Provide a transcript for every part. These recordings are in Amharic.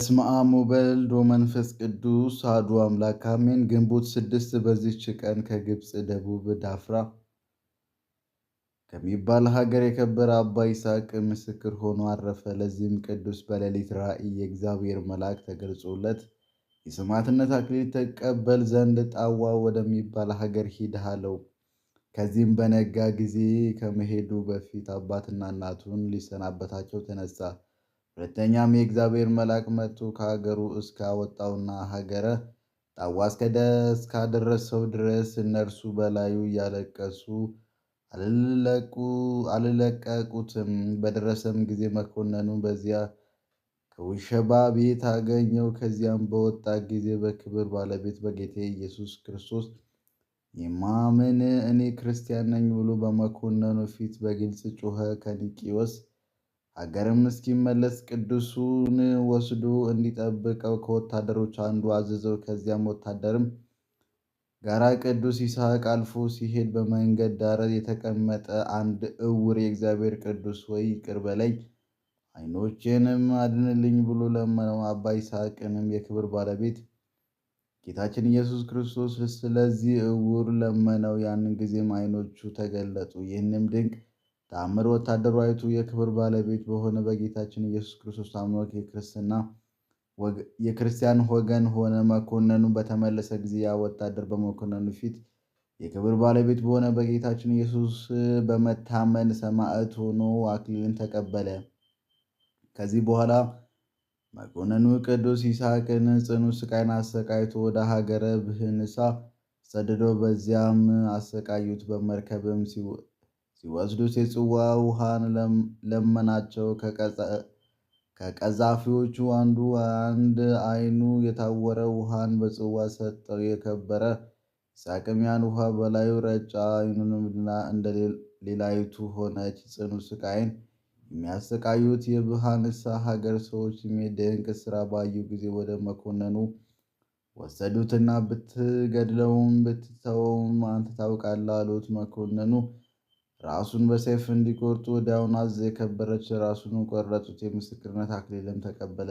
በስመ አብ ወወልድ ወመንፈስ ቅዱስ አሐዱ አምላክ አሜን። ግንቦት 6 በዚች ቀን ከግብፅ ደቡብ ዳፍራ ከሚባል ሀገር የከበረ አባ ይስሐቅ ምስክር ሆኖ አረፈ። ለዚህም ቅዱስ በሌሊት ራእይ የእግዚአብሔር መልአክ ተገልጾለት የሰማዕትነት አክሊል ተቀበል ዘንድ ጣዋ ወደሚባል ሀገር ሂድ አለው። ከዚህም በነጋ ጊዜ ከመሄዱ በፊት አባትና እናቱን ሊሰናበታቸው ተነሳ። ሁለተኛም የእግዚአብሔር መልአክ መጥቶ ከሀገሩ እስካወጣውና ሀገረ ጣዋ እስካደረሰው ድረስ እነርሱ በላዩ እያለቀሱ አልለቀቁትም። በደረሰም ጊዜ መኮንኑ በዚያ ከውሸባ ቤት አገኘው። ከዚያም በወጣ ጊዜ በክብር ባለቤት በጌታ ኢየሱስ ክርስቶስ የማምን እኔ ክርስቲያን ነኝ ብሎ በመኮንኑ ፊት በግልጽ ጮኸ። ከኒቂዎስ ሀገርም እስኪመለስ ቅዱሱን ወስዶ እንዲጠብቀው ከወታደሮች አንዱ አዘዘው። ከዚያም ወታደርም ጋራ ቅዱስ ይስሐቅ አልፎ ሲሄድ በመንገድ ዳር የተቀመጠ አንድ ዕውር የእግዚአብሔር ቅዱስ ሆይ ይቅር በለኝ፣ ዓይኖቼንም አድንልኝ ብሎ ለመነው። አባ ይስሐቅንም የክብር ባለቤት ጌታችን ኢየሱስ ክርስቶስ ስለዚህ ዕውር ለመነው። ያንን ጊዜም ዓይኖቹ ተገለጡ። ይህንም ድንቅ ተአምር ወታደሩ አይቶ የክብር ባለቤት በሆነ በጌታችን ኢየሱስ ክርስቶስ አምኖ የክርስቲያን ወገን ሆነ። መኮንኑ በተመለሰ ጊዜ ያ ወታደር በመኮንኑ ፊት የክብር ባለቤት በሆነ በጌታችን ኢየሱስ በመታመን ሰማዕት ሆኖ አክሊልን ተቀበለ። ከዚህ በኋላ መኮንኑ ቅዱስ ይስሐቅን ጽኑ ስቃይን አሰቃይቶ ወደ ሀገረ ብህንሳ ሰደደው። በዚያም አሰቃዩት። በመርከብም ሲወስዱት የጽዋ ውሃን ለመናቸው። ከቀዛፊዎቹ አንድ ዓይኑ የታወረ ውሃን በጽዋ ሰጠው። የከበረ ይስሐቅም ያን ውሃ በላዩ ረጨ። ዓይኑንም እንደ ሌላይቱ ሆነች። ጽኑ ስቃይን የሚያሰቃዩት የብሃንሳ ሀገር ሰዎች ድንቅ ሥራ ባዩ ጊዜ ወደ መኮንኑ ወሰዱትና ብትገድለውም ብትተወውም አንተ ታውቃለህ አሉት። መኮንኑ ራሱን በሰይፍ እንዲቆርጡ ወዲያውኑ አዘዘ። የከበረች ራሱን ቆረጡት። የምስክርነት አክሊልም ተቀበለ።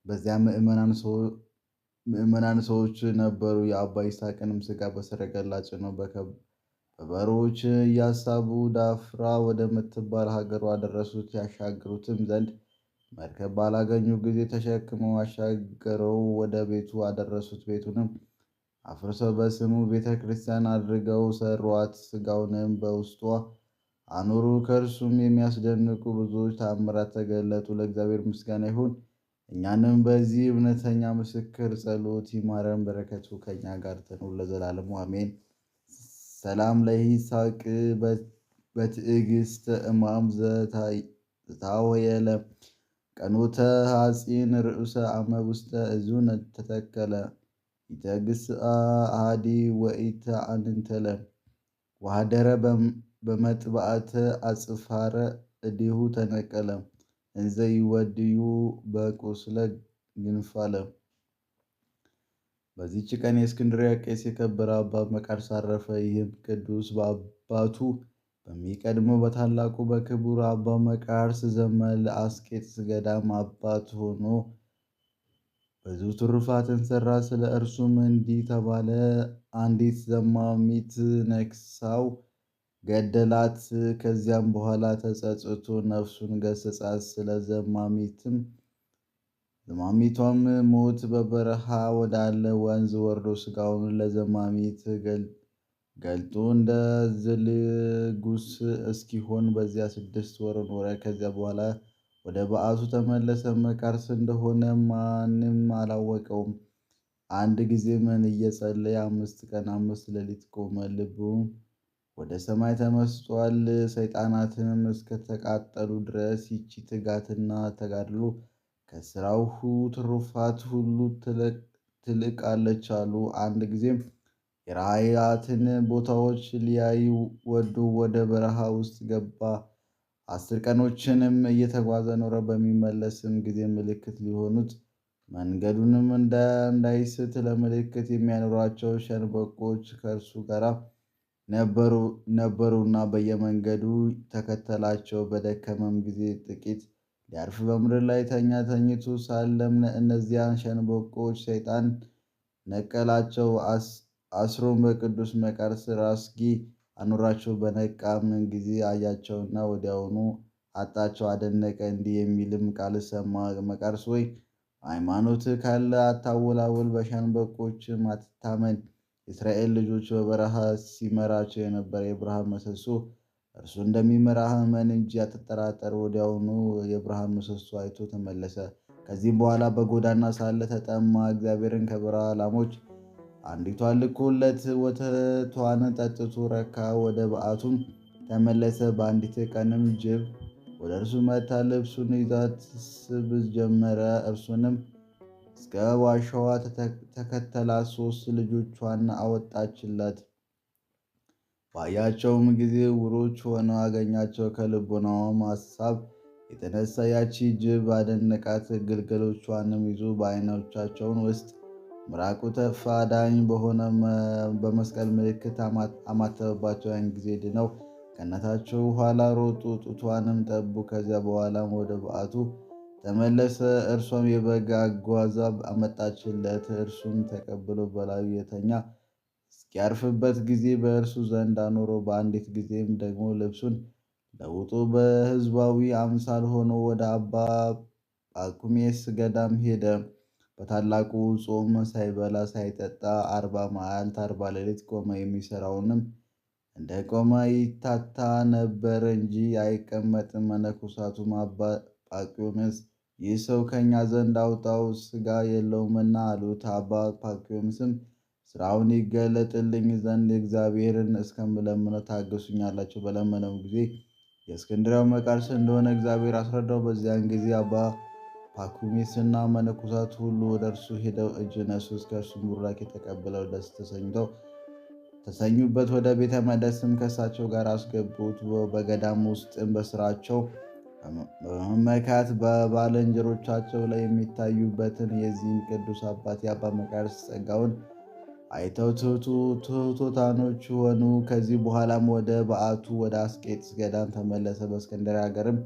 በዚያ ምዕመናን ሰዎች ነበሩ። የአባ ይስሐቅንም ሥጋ በሰረገላ ጭነው በበሮች እያሳቡ ዳፍራ ወደምትባል ሀገሩ አደረሱት። ያሻግሩትም ዘንድ መርከብ ባላገኙ ጊዜ ተሸክመው አሻገረው ወደ ቤቱ አደረሱት። ቤቱንም አፍርሰው በስሙ ቤተ ክርስቲያን አድርገው ሰሯት። ሥጋውንም በውስጧ አኖሩ። ከእርሱም የሚያስደንቁ ብዙዎች ተአምራት ተገለጡ። ለእግዚአብሔር ምስጋና ይሁን። እኛንም በዚህ እውነተኛ ምስክር ጸሎት ይማረን፣ በረከቱ ከእኛ ጋር ትኑር ለዘላለሙ አሜን። ሰላም ለይስሐቅ በትዕግሥተ እማም ዘታወየለ ቀኖተ ሐጺን ርእሰ አመ ውስተ እዙን ተተከለ ኢተግስአ አሐዲ ወኢተአንተለ ወኀደረ በመጥባዕተ አጽፋረ እዴሁ ተነቀለ እንዘ ይወድዩ በቁስለ ግንፋለ። በዚህች ቀን የእስክንድርያ ቄስ የከበረ አባ መቃርስ አረፈ። ይህም ቅዱስ በአባቱ በሚቀድመው በታላቁ በክቡር አባ መቃርስ ዘመን ለአስቄጥስ ገዳም አባት ሆኖ ብዙ ትሩፋትን ሠራ። ስለ እርሱም እንዲህ ተባለ። አንዲት ዘማሚት ነክሳው ገደላት። ከዚያም በኋላ ተጸጽቶ ነፍሱን ገሠጻት። ስለ ዘማሚቷም ሞት በበረሃ ወዳለ ወንዝ ወርዶ ሥጋውን ለዘማሚት ገልጦ እንደ ዝልጉስ እስኪሆን በዚያ 6 ወር ኖረ። ከዚያ በኋላ ወደ በዓቱ ተመለሰ። መቃርስ እንደሆነ ማንም አላወቀውም። አንድ ጊዜም እየጸለየ 5 ቀን 5 ሌሊት ቆመ። ልቡም ወደ ሰማይ ተመስጧል። ሰይጣናትንም እስከተቃጠሉ ድረስ ይቺ ትጋትና ተጋድሎ ከሥራው ትሩፋት ሁሉ ትልቃለች አሉ። አንድ ጊዜም የራእያትን ቦታዎች ሊያይ ወዶ ወደ በረሃ ውስጥ ገባ። 10 ቀኖችንም እየተጓዘ ኖረ። በሚመለስም ጊዜ ምልክት ሊሆኑት መንገዱንም እንዳይስት ለምልክት የሚያኖሯቸው ሸንበቆች ከእርሱ ጋር ነበሩና በየመንገዱ ተከተላቸው። በደከመም ጊዜ ጥቂት ሊያርፍ በምድር ላይ ተኝቶ ሳለም እነዚያን ሸንበቆች ሰይጣን ነቀላቸው። አስሮም በቅዱስ መቃርስ ራስጌ አኖራቸው። በነቃም ጊዜ አያቸውና ወዲያውኑ አጣቸው፣ አደነቀ። እንዲህ የሚልም ቃል ሰማ። መቃርስ ወይ ሃይማኖት ካለ አታወላወል፣ በሸንበቆችም አትታመን። የእስራኤል ልጆች በበረሃ ሲመራቸው የነበረ የብርሃን ምሰሶ እርሱ እንደሚመራህ እመን እንጂ አትጠራጠር። ወዲያውኑ የብርሃን ምሰሶ አይቶ ተመለሰ። ከዚህም በኋላ በጎዳና ሳለ ተጠማ። እግዚአብሔርን ከበረሃ ላሞች አንዲቷን ልኮለት ወተቷን ጠጥቶ ረካ። ወደ በዓቱም ተመለሰ። በአንዲት ቀንም ጅብ ወደ እርሱ መጥታ ልብሱን ይዛ ትስብ ጀመረ። እርሱንም እስከ ዋሻዋ ተከተላት። 3 ልጆቿን አወጣችለት። ባያቸውም ጊዜ ዕውሮች ሆነው አገኛቸው። ከልቡናዋም ሐሳብ የተነሳ ያቺ ጅብ አደነቃት። ግልገሎቿንም ይዞ በዓይኖቻቸውን ውስጥ ምራቁ ተፋ። ዳኝ በሆነ በመስቀል ምልክት አማተበባቸው። ያን ጊዜ ድነው ከእናታቸው ኋላ ሮጡ፣ ጡቷንም ጠቡ። ከዚያ በኋላም ወደ በዓቱ ተመለሰ። እርሷም የበግ አጓዛ አመጣችለት። እርሱም ተቀብሎ በላዩ የተኛ እስኪያርፍበት ጊዜ በእርሱ ዘንድ አኖረው። በአንዲት ጊዜም ደግሞ ልብሱን ለውጦ በሕዝባዊ አምሳል ሆኖ ወደ አባ ጳኩሚስ ገዳም ሄደ። በታላቁ ጾም ሳይበላ ሳይጠጣ 40 መዓልት 40 ሌሊት ቆመ። የሚሰራውንም እንደ ቆመ ይታታ ነበር እንጂ አይቀመጥም። መነኮሳቱም አባ ጳኩሚስ ይህ ሰው ከእኛ ዘንድ አውጣው፣ ሥጋ የለውምና አሉት። አባ ጳኩሚስም ስራውን ይገለጥልኝ ዘንድ እግዚአብሔርን እስከምለምነው ታገሱኛላቸው። በለመነው ጊዜ የእስክንድርያው መቃርስ እንደሆነ እግዚአብሔር አስረዳው። በዚያን ጊዜ አባ ጳኩሚስና መነኮሳት ሁሉ ወደ እርሱ ሄደው እጅ ነሱት። ከእርሱም ቡራኬ ተቀብለው ደስ ተሰኙበት። ወደ ቤተ መቅደስም ከእሳቸው ጋር አስገቡት። በገዳም ውስጥም በስራቸው በመመካት በባልንጀሮቻቸው ላይ የሚታዩበትን የዚህን ቅዱስ አባት የአባ መቃርስ ጸጋውን አይተው ትሑታኖች ሆኑ። ከዚህ በኋላም ወደ በዓቱ ወደ አስቄጥስ ገዳም ተመለሰ። በእስክንድርያ ሀገርም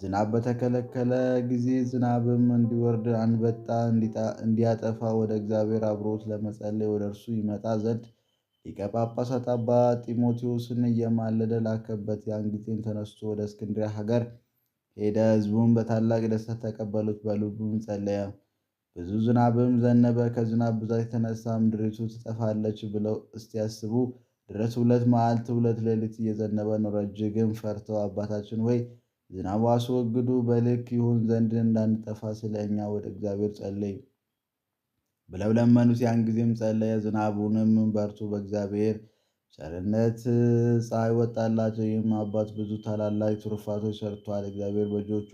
ዝናብ በተከለከለ ጊዜ ዝናብም እንዲወርድ አንበጣ እንዲያጠፋ ወደ እግዚአብሔር አብሮት ለመጸለይ ወደ እርሱ ይመጣ ዘንድ ሊቀ ጳጳሳት አባ ጢሞቴዎስን እየማለደ ላከበት። ያን ጊዜም ተነስቶ ወደ እስክንድርያ ሀገር ሄደ። ሕዝቡም በታላቅ ደስታ ተቀበሉት። በልቡም ጸለየ። ብዙ ዝናብም ዘነበ። ከዝናብ ብዛት የተነሳ ምድሪቱ ትጠፋለች ብለው እስቲያስቡ ድረስ 2 መዓልት 2 ሌሊት እየዘነበ ኖረ። እጅግም ፈርተው አባታችን ወይ ዝናቡ አስወግዱ፣ በልክ ይሁን ዘንድ እንዳንጠፋ ስለ እኛ ወደ እግዚአብሔር ጸለይ ብለው ለመኑት። ያን ጊዜም ጸለየ። ዝናቡንም በርቱ በእግዚአብሔር ቸርነት ፀሐይ ወጣላቸው። ይህም አባት ብዙ ታላላቅ ትሩፋቶች ሰርቷል። እግዚአብሔር በእጆቹ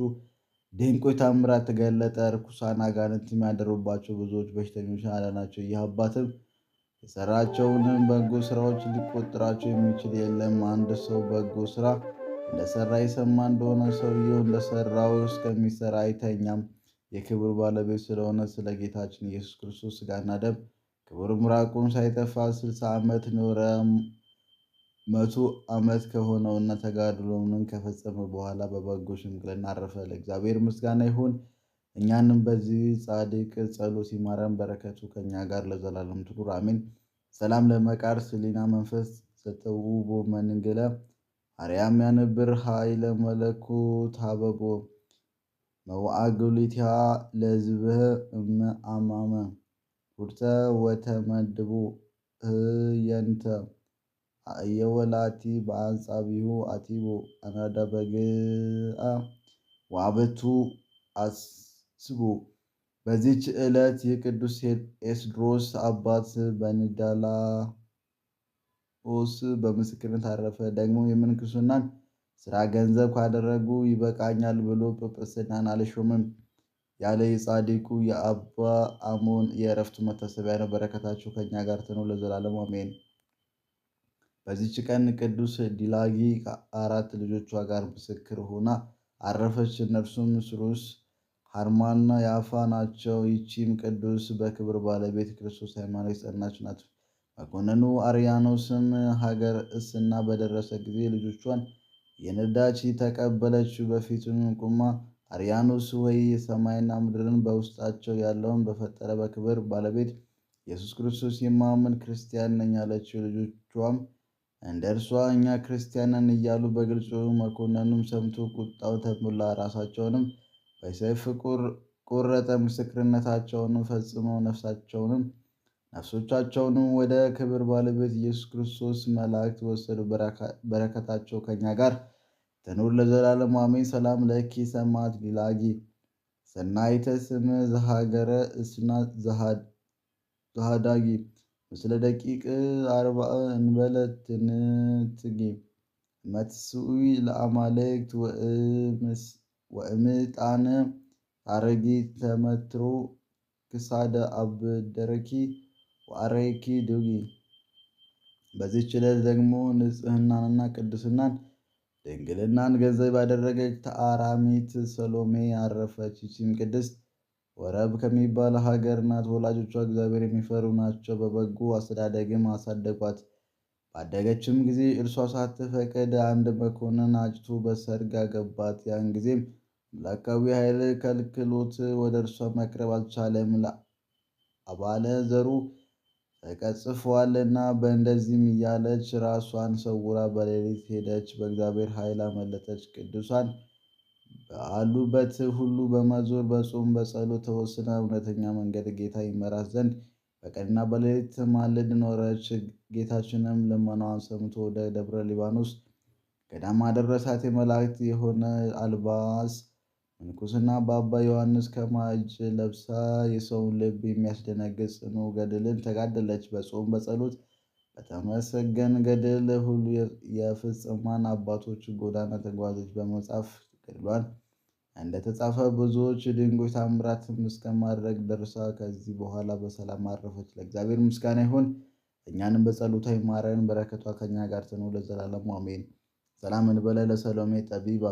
ድንቆች ታምራት ተገለጠ። ርኩሳን አጋንንት የሚያደሩባቸው ብዙዎች በሽተኞችን አዳናቸው። ይህ አባትም የሰራቸውንም በጎ ስራዎች ሊቆጥራቸው የሚችል የለም። አንድ ሰው በጎ ስራ እንደሰራ የሰማ እንደሆነ ሰውየው እንደሰራው እስከሚሰራ አይተኛም። የክብር ባለቤት ስለሆነ ስለ ጌታችን ኢየሱስ ክርስቶስ ሥጋና ደም ክቡር ምራቁን ሳይተፋ 60 ዓመት ኖረ። 100 ዓመት ከሆነውና ተጋድሎውን ከፈጸመ በኋላ በበጎ ሽምግልና አረፈ። ለእግዚአብሔር ምስጋና ይሁን። እኛንም በዚህ ጻድቅ ጸሎት ይማረን፣ በረከቱ ከእኛ ጋር ለዘላለም ትኑር አሜን። ሰላም ለመቃርስ ሊና መንፈስ ዘተውቦ መንግለ አርያም ያነብር ኃይለ መለኮት ሀበቦ መዋዕግሊትያ ለዝብህ አማመ ቡርተ ወተመድቡ ህየንተ የወላቲ በአንጻቢሁ አቲቦ አናዳ በግአ ዋበቱ አስቡ። በዚች ዕለት የቅዱስ ኤስድሮስ አባት በንዳላኦስ በምስክርነት አረፈ። ደግሞ የምንኩስናን ስራ ገንዘብ ካደረጉ ይበቃኛል ብሎ ጵጵስናን አልሾምም ያለ የጻድቁ የአባ አሞን የዕረፍቱ መታሰቢያ ነው። በረከታቸው ከእኛ ጋር ትኑር ለዘላለሙ አሜን። በዚች ቀን ቅዱስ ዲላጊ ከ4 ልጆቿ ጋር ምስክር ሆና አረፈች። እነርሱም ስሩስ፣ ሃርማና ያፋ ናቸው። ይቺም ቅዱስ በክብር ባለቤት ክርስቶስ ሃይማኖት የጸናች ናት። መኮንኑ አርያኖስም ሀገር እስና በደረሰ ጊዜ ልጆቿን የነዳች ተቀበለችው። በፊቱም ቁማ አርያኖስ ወይ ሰማይና ምድርን በውስጣቸው ያለውን በፈጠረ በክብር ባለቤት ኢየሱስ ክርስቶስ የማምን ክርስቲያን ነኝ አለችው። ልጆቿም እንደ እርሷ እኛ ክርስቲያን ነን እያሉ በግልጹ መኮንኑም ሰምቶ ቁጣው ተሞላ። ራሳቸውንም በሰይፍ ቆረጠ። ምስክርነታቸውንም ፈጽመው ነፍሶቻቸውንም ወደ ክብር ባለቤት ኢየሱስ ክርስቶስ መላእክት ወሰዱ። በረከታቸው ከኛ ጋር ትኑር ለዘላለሙ አሜን። ሰላም ለኪ ሰማዕት ዲላጊ ሰናይተ ስም ዘሃገረ እስና ዘሃዳጊ ምስለ ደቂቅ አርባዕ እንበለት ትንትጊ መትስኡይ ለአማልክት ወእምጣነ ታረጊ ተመትሮ ክሳደ አብደረኪ ወአረኪ ድጊ። በዚህች ዕለት ደግሞ ንጽሕናንና ቅድስናን ድንግልናን ገንዘብ ያደረገች ተአራሚት ሰሎሜ አረፈች። ይህችም ቅድስት ወረብ ከሚባል ሀገር ናት። ወላጆቿ እግዚአብሔር የሚፈሩ ናቸው። በበጎ አስተዳደግም አሳደጓት። ባደገችም ጊዜ እርሷ ሳትፈቅድ አንድ መኮንን አጭቶ በሰርግ አገባት። ያን ጊዜም አምላካዊ ኃይል ከልክሎት ወደ እርሷ መቅረብ አልቻለም። አባለ ዘሩ ተቀጽፏልና። በእንደዚህም እያለች ራሷን ሰውራ በሌሊት ሄደች፣ በእግዚአብሔር ኃይል አመለጠች። ቅዱሳን ባሉበት ሁሉ በመዞር በጾም በጸሎት ተወስና እውነተኛ መንገድ ጌታ ይመራት ዘንድ በቀንና በሌሊት ትማልድ ኖረች። ጌታችንም ልመናዋን ሰምቶ ወደ ደብረ ሊባኖስ ገዳም አደረሳት። የመላእክት የሆነ አልባስ ምንኩስና በአባ ዮሐንስ ከማ እጅ ለብሳ የሰውን ልብ የሚያስደነግጥ ጽኑ ገድልን ተጋደለች። በጾም በጸሎት በተመሰገን ገድል ሁሉ የፍጹማን አባቶች ጎዳና ተጓዘች። በመጽሐፍ ገድሏን እንደተጻፈ ብዙዎች ድንቆች ታምራትም እስከማድረግ ደርሳ ከዚህ በኋላ በሰላም አረፈች። ለእግዚአብሔር ምስጋና ይሁን፣ እኛንም በጸሎቷ ይማረን፣ በረከቷ ከኛ ጋር ትኑር ለዘላለሙ አሜን። ሰላም እንበለ ለሰሎሜ ጠቢባ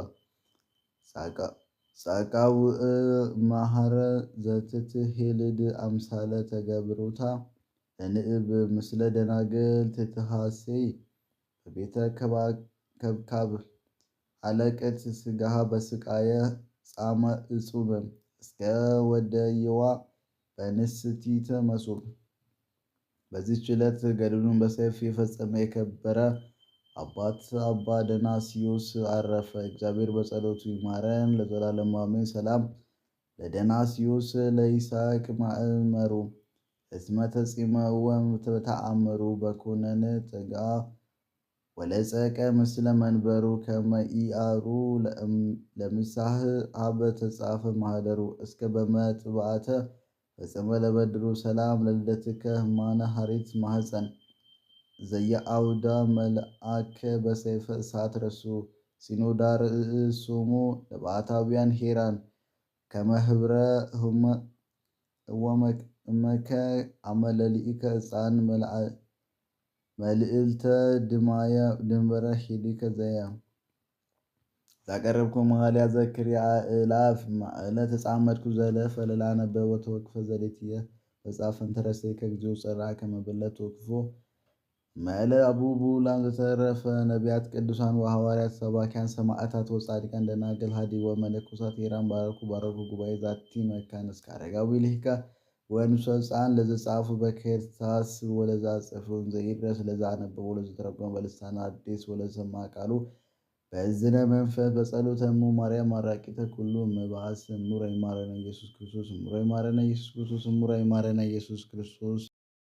ጻቃውእ ማህረ ዘትትሄልድ አምሳለ ተገብሮታ ለንእብ ምስለ ደናግል ትትሃሴይ በቤተ ከብካብ አለቅት ስጋሃ በስቃየ ጻመ እጹብ እስከ ወደየዋ በንስቲተ መሶብ። በዚህች ዕለት ገድሉን በሰይፍ የፈጸመ የከበረ አባት አባ ደናስዮስ አረፈ። እግዚአብሔር በጸሎቱ ይማረን ለዘላለሙ አሜን። ሰላም ለደናስዮስ ለይስሐቅ ማእመሩ እስመ ተጺመወም ተአምሩ በኮነነ ጥጋ ወለጸቀ ምስለ መንበሩ ከመኢአሩ ለምሳህ አበ ተጻፈ ማህደሩ እስከ በመጥባዕተ ፈጸመ ለበድሩ። ሰላም ለልደትከ ህማነ ሀሪት ማህፀን ዘየአውዳ መልአከ በሰይፈ እሳት ረሱ ሲኖዳ ርእሶሙ ለባዕታውያን ሄራን ከመህብረ እመከ አመለሊከ ሕፃን መልዕልተ ድማየ ድንበረ ሂዲከ ዘያ ዛቀረብኩ መሃል ያዘክር የአእላፍ ማእለ ተጻመድኩ ዘለፈ ለላነበበ ተወክፈ ዘሌትየ በጻፈን ተረሴ ከጊዜው ጸራ ከመበለት ወክፎ መለ አቡቡ ላም ዘተረፈ ነቢያት ቅዱሳን ወሐዋርያት ሰባኪያን ሰማዕታት ወጻድቃን ደናግል ሀዲ ወመነኮሳት ሄራን ባረኩ ጉባኤ ዛቲ መካነ እስከ አረጋዊ ልሂቃ ወንሶ ሕፃን ለዘጻፉ በክርታስ ወለዛ ጽፎን ዘይድረስ ለዛ አነበቡ ለዘተረጎመ በልሳነ አዲስ ወለሰማ ቃሉ በእዝነ መንፈስ በጸሎተ እሙ ማርያም አራቂተ ኩሉ እምባአስ እሙረ ይማረነ ኢየሱስ ክርስቶስ እሙረ ይማረነ ኢየሱስ ክርስቶስ እሙረ ይማረነ ኢየሱስ ክርስቶስ